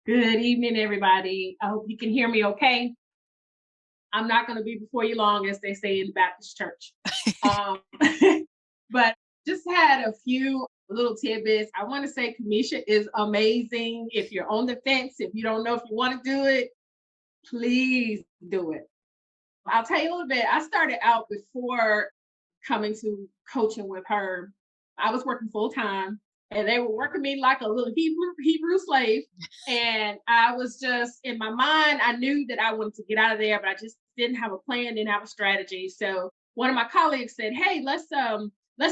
Good evening, everybody. I hope you can hear me okay. I'm not going to be before you long, as they say in the Baptist church. Um, but just had a few little tidbits. I want to say Kamisha is amazing. If you're on the fence, if you don't know if you want to do it, please do it. I'll tell you a little bit. I started out before coming to coaching with her. I was working full time and they were working me like a little Hebrew slave. And I was just in my mind, I knew that I wanted to get out of there, but I just didn't have a plan, didn't have a strategy. So one of my colleagues said, "Hey, let's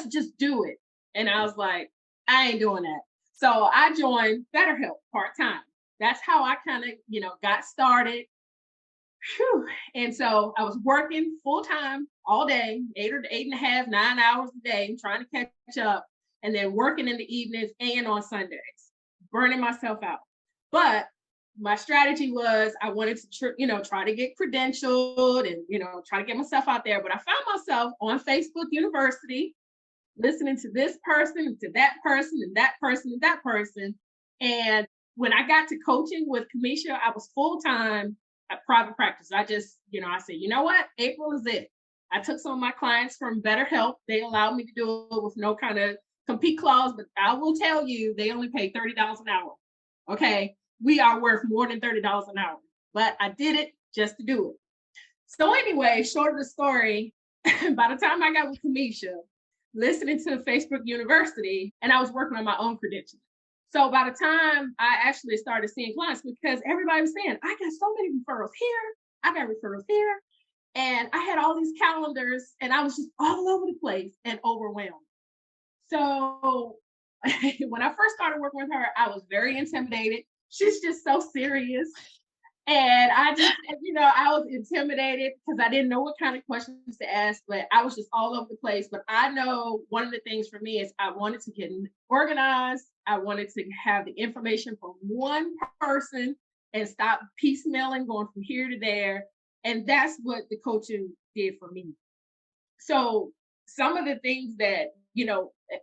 just do it." And I was like, I ain't doing that. So I joined BetterHelp part-time. That's how I kind of, got started. Whew. And so I was working full time all day, 8 and a half, 9 hours a day, trying to catch up, and then working in the evenings and on Sundays, burning myself out. But my strategy was I wanted to, try to get credentialed and, try to get myself out there. But I found myself on Facebook University listening to this person and to that person and that person and that person. And when I got to coaching with Cameisha, I was full time at private practice. I just, I said, you know what? April is it. I took some of my clients from BetterHelp. They allowed me to do it with no kind of compete clause, but I will tell you, they only pay $30 an hour. Okay. We are worth more than $30 an hour, but I did it just to do it. So anyway, short of the story, by the time I got with Cameisha, listening to Facebook University, and I was working on my own credentials. So by the time I actually started seeing clients, because everybody was saying, I got so many referrals here, I got referrals here. And I had all these calendars and I was just all over the place and overwhelmed. So when I first started working with her, I was very intimidated. She's just so serious. And I just, I was intimidated because I didn't know what kind of questions to ask, but I was just all over the place. But I know one of the things for me is I wanted to get organized. I wanted to have the information from one person and stop piecemealing, going from here to there. And that's what the coaching did for me. So some of the things that,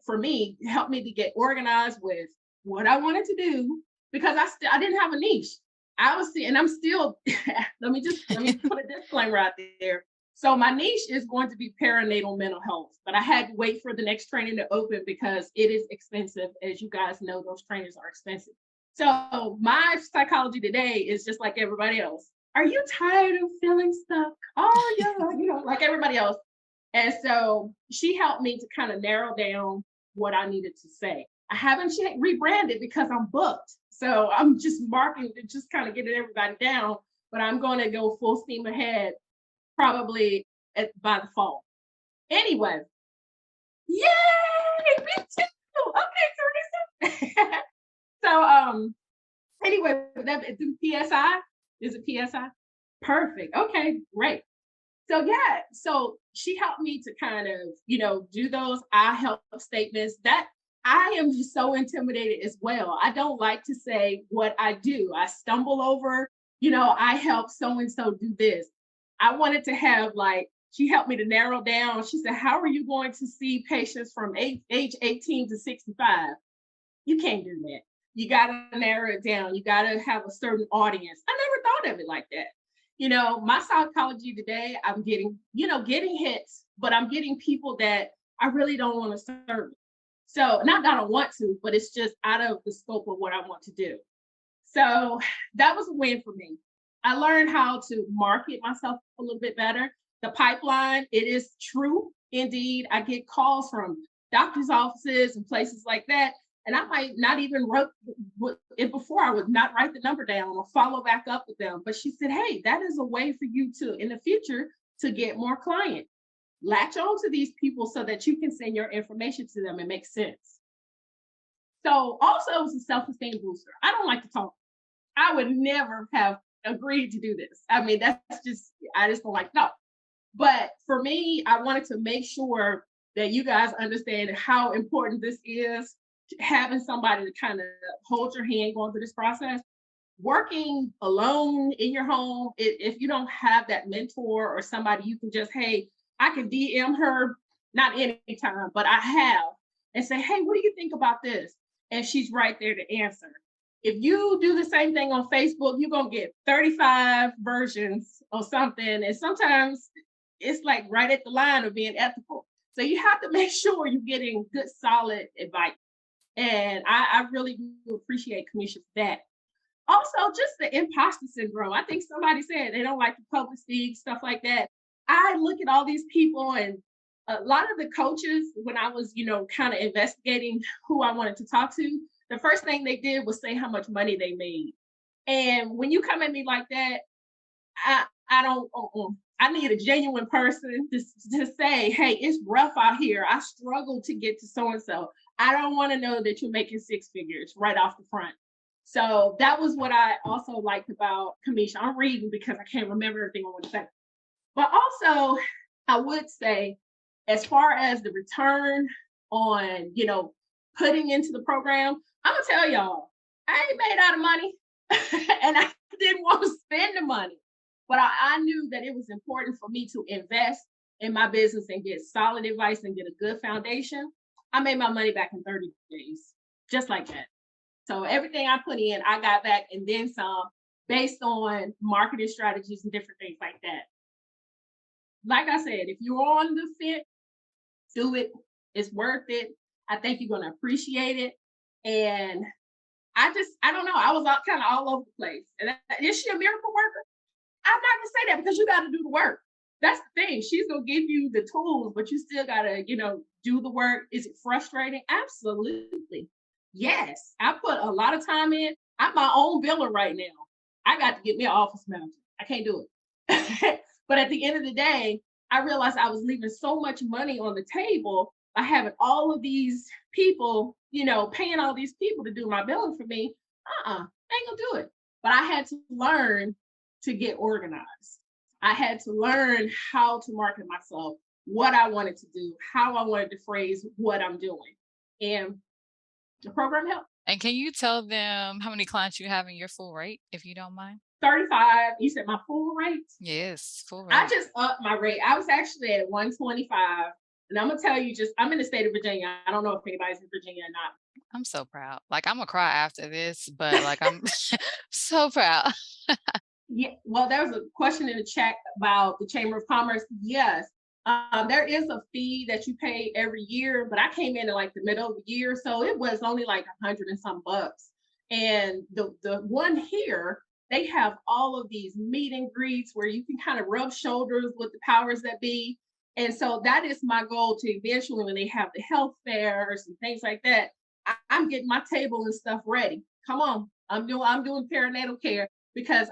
for me, helped me to get organized with what I wanted to do, because I didn't have a niche. I was and I'm still, let me put a disclaimer out there. So my niche is going to be perinatal mental health, but I had to wait for the next training to open because it is expensive. As you guys know, those trainings are expensive. So my psychology today is just like everybody else. Are you tired of feeling stuck? Oh yeah, like everybody else. And so she helped me to kind of narrow down what I needed to say. I haven't rebranded because I'm booked. So I'm just marking, just kind of getting everybody down, but I'm going to go full steam ahead probably by the fall. Anyway, yay! Me too. Okay, Teresa. So anyway, that PSI, is it PSI? Perfect. Okay, great. So yeah, so she helped me to kind of, do those I help statements. That I am just so intimidated as well. I don't like to say what I do. I stumble over, I help so and so do this. I wanted to have she helped me to narrow down. She said, "How are you going to see patients from age 18 to 65? You can't do that. You got to narrow it down. You got to have a certain audience." I never thought of it like that. My psychology today, I'm getting hits, but I'm getting people that I really don't want to serve. So not that I don't want to, but it's just out of the scope of what I want to do. So that was a win for me. I learned how to market myself a little bit better. The pipeline, it is true. Indeed, I get calls from doctor's offices and places like that. And I might not even wrote it before. I would not write the number down or follow back up with them. But she said, "Hey, that is a way for you to, in the future, to get more clients. Latch on to these people so that you can send your information to them and make sense." So also it was a self-esteem booster. I don't like to talk. I would never have agreed to do this. I mean, I just don't like, no. But for me, I wanted to make sure that you guys understand how important this is, having somebody to kind of hold your hand going through this process. Working alone in your home, if you don't have that mentor or somebody you can just, hey, I can DM her, not anytime, but I have, and say, "Hey, what do you think about this?" And she's right there to answer. if you do the same thing on Facebook, you're gonna get 35 versions or something. And sometimes it's like right at the line of being ethical. So you have to make sure you're getting good, solid advice. And I really do appreciate Kamisha for that. Also, just the imposter syndrome. I think somebody said they don't like the public speak, stuff like that. I look at all these people and a lot of the coaches, when I was, kind of investigating who I wanted to talk to, the first thing they did was say how much money they made. And when you come at me like that, I don't. I need a genuine person to say, hey, it's rough out here. I struggle to get to so and so. I don't want to know that you're making six figures right off the front. So that was what I also liked about Kamisha. I'm reading because I can't remember everything I want to say. But also, I would say, as far as the return on, putting into the program, I'm gonna tell y'all, I ain't made out of money, and I didn't want to spend the money, but I knew that it was important for me to invest in my business and get solid advice and get a good foundation. I made my money back in 30 days, just like that. So everything I put in, I got back and then some based on marketing strategies and different things like that. Like I said, if you're on the fence, do it. It's worth it. I think you're going to appreciate it. And I don't know. I was kind of all over the place. And is she a miracle worker? I'm not going to say that because you got to do the work. That's the thing. She's going to give you the tools, but you still got to, do the work. Is it frustrating? Absolutely. Yes. I put a lot of time in. I'm my own biller right now. I got to get me an office manager. I can't do it. But at the end of the day, I realized I was leaving so much money on the table by having all of these people, paying all these people to do my billing for me. Ain't gonna do it. But I had to learn to get organized. I had to learn how to market myself, what I wanted to do, how I wanted to phrase what I'm doing. And the program helped. And can you tell them how many clients you have in your full rate, if you don't mind? 35, you said my full rate? Yes, full I rate. just upped my rate. I was actually at 125. And I'm gonna tell you just I'm in the state of Virginia. I don't know if anybody's in Virginia or not. I'm so proud. Like, I'm gonna cry after this, but like, I'm so proud. Yeah, well, there was a question in the chat about the Chamber of Commerce. Yes, there is a fee that you pay every year, but I came in at like the middle of the year, so it was only like 100 and some bucks. And the one here, they have all of these meet and greets where you can kind of rub shoulders with the powers that be. And so that is my goal to eventually, when they have the health fairs and things like that, I'm getting my table and stuff ready. Come on, I'm doing perinatal care because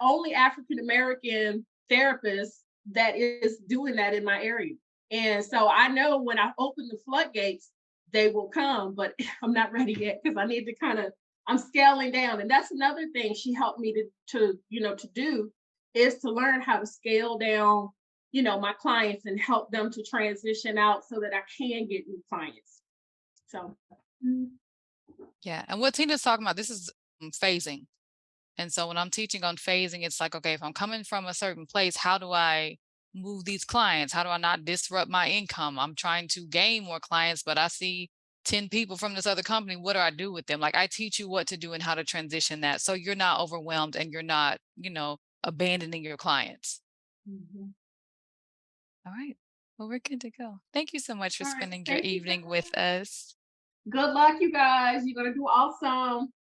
only African American therapist that is doing that in my area. And so I know when I open the floodgates, they will come, but I'm not ready yet because I need to I'm scaling down. And that's another thing she helped me to do is to learn how to scale down, my clients and help them to transition out so that I can get new clients. So Yeah. And what Tina's talking about, this is phasing. And so when I'm teaching on phasing, it's like, okay, if I'm coming from a certain place, how do I move these clients? How do I not disrupt my income? I'm trying to gain more clients, but I see 10 people from this other company. What do I do with them? Like, I teach you what to do and how to transition that so you're not overwhelmed and you're not, abandoning your clients. mhm. All right. Well, we're good to go. Thank you so much for All right. spending your Thank you so evening with much. us. Good luck, you guys. You're gonna do awesome.